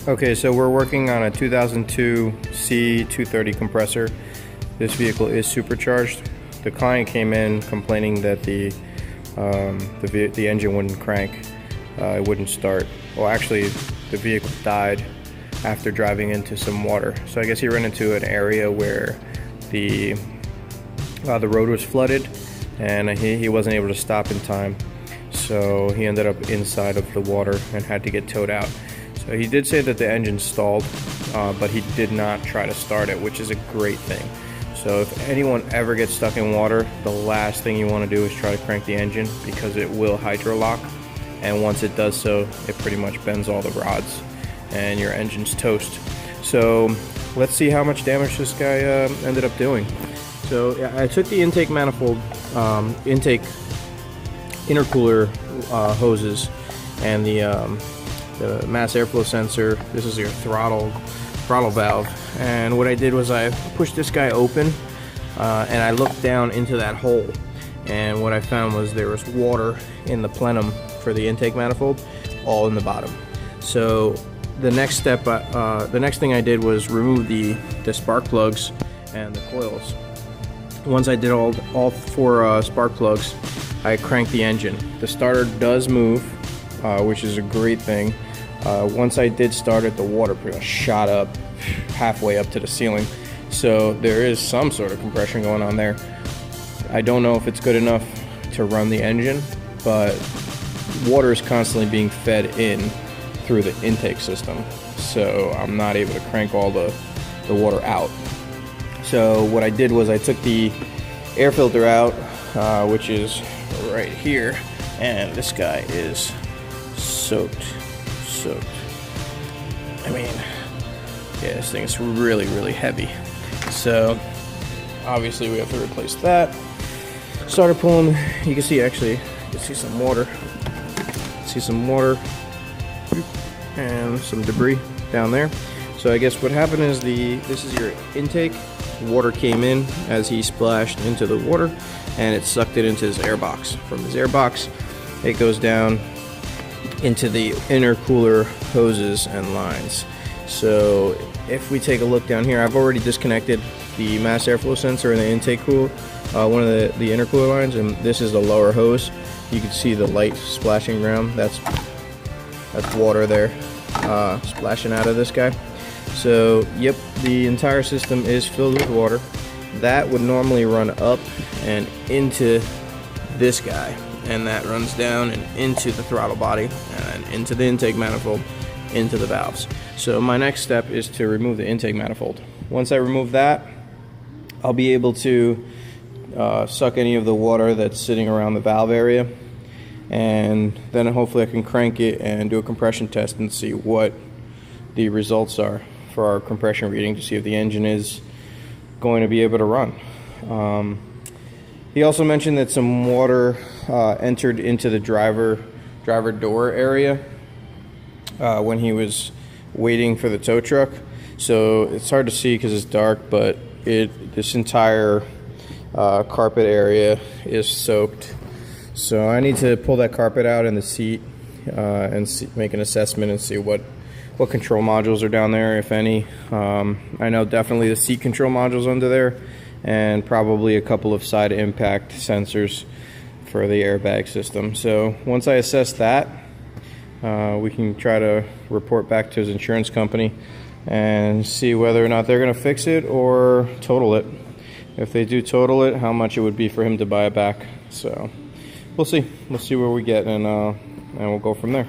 Okay, so we're working on a 2002 C230 compressor. This vehicle is supercharged. The client came in complaining that the engine wouldn't crank, it wouldn't start. Well, actually, the vehicle died after driving into some water. So I guess he ran into an area where the road was flooded, and he wasn't able to stop in time. So he ended up inside of the water and had to get towed out. So he did say that the engine stalled, but he did not try to start it, which is a great thing. So if anyone ever gets stuck in water, the last thing you want to do is try to crank the engine, because it will hydrolock, and once it does so, it pretty much bends all the rods and your engine's toast. So let's see how much damage this guy ended up doing. So I took the intake manifold, intake intercooler hoses, and the mass airflow sensor. This is your throttle valve, and what I did was I pushed this guy open, and I looked down into that hole, and what I found was there was water in the plenum for the intake manifold, all in the bottom. So the next step, the next thing I did was remove the spark plugs and the coils. Once I did all four spark plugs, I cranked the engine. The starter does move, which is a great thing. Once I did start it, the water pretty much shot up halfway up to the ceiling. So there is some sort of compression going on there. I don't know if it's good enough to run the engine, but water is constantly being fed in through the intake system. So I'm not able to crank all the water out. So what I did was I took the air filter out, which is right here, and this guy is soaked. I mean, yeah, this thing is really, really heavy. So obviously we have to replace that. Started pulling. You can see, actually, you can see some water. See some water and some debris down there. So I guess what happened is this is your intake. Water came in as he splashed into the water, and it sucked it into his air box. From his air box, it goes down into the intercooler hoses and lines. So if we take a look down here, I've already disconnected the mass airflow sensor and the intake one of the intercooler lines, and this is the lower hose. You can see the light splashing around. That's water there splashing out of this guy. So yep, the entire system is filled with water. That would normally run up and into this guy, and that runs down and into the throttle body and into the intake manifold, into the valves. So my next step is to remove the intake manifold. Once I remove that, I'll be able to suck any of the water that's sitting around the valve area, and then hopefully I can crank it and do a compression test and see what the results are for our compression reading, to see if the engine is going to be able to run. He also mentioned that some water entered into the driver door area when he was waiting for the tow truck. So it's hard to see because it's dark, but this entire carpet area is soaked. So I need to pull that carpet out in the seat and make an assessment and see what control modules are down there, if any. I know definitely the seat control modules under there, and probably a couple of side impact sensors for the airbag system. So once I assess that, we can try to report back to his insurance company and see whether or not they're going to fix it or total it. If they do total it, how much it would be for him to buy it back. So we'll see. We'll see where we get, and we'll go from there.